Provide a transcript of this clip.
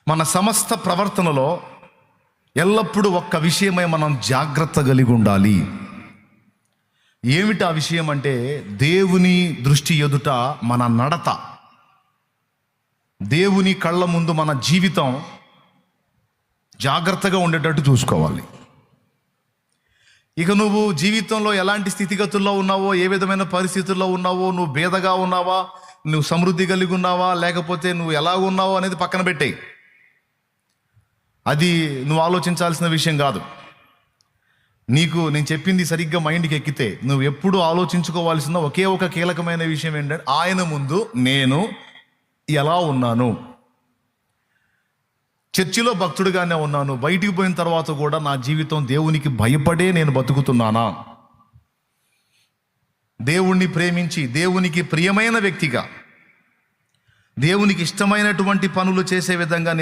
మన సమస్త ప్రవర్తనలో ఎల్లప్పుడూ ఒక్క విషయమై మనం జాగ్రత్త కలిగి ఉండాలి. ఏమిటి ఆ విషయం అంటే, దేవుని దృష్టి ఎదుట మన నడత, దేవుని కళ్ళ ముందు మన జీవితం జాగ్రత్తగా ఉండేటట్టు చూసుకోవాలి. ఇక నువ్వు జీవితంలో ఎలాంటి స్థితిగతుల్లో ఉన్నావో, ఏ విధమైన పరిస్థితుల్లో ఉన్నావో, నువ్వు బేదగా ఉన్నావా, నువ్వు సమృద్ధి కలిగి ఉన్నావా, లేకపోతే నువ్వు ఎలా ఉన్నావో అనేది పక్కన పెట్టేయి. అది నువ్వు ఆలోచించాల్సిన విషయం కాదు. నీకు నేను చెప్పింది సరిగ్గా మైండ్కి ఎక్కితే నువ్వు ఎప్పుడు ఆలోచించుకోవాల్సిన ఒకే ఒక కీలకమైన విషయం ఏంటంటే, ఆయన ముందు నేను ఎలా ఉన్నాను. చర్చిలో భక్తుడిగానే ఉన్నాను, బయటికి పోయిన తర్వాత కూడా నా జీవితం దేవునికి భయపడే నేను బతుకుతున్నానా, దేవుణ్ణి ప్రేమించి దేవునికి ప్రియమైన వ్యక్తిగా, దేవునికి ఇష్టమైనటువంటి పనులు చేసే విధంగా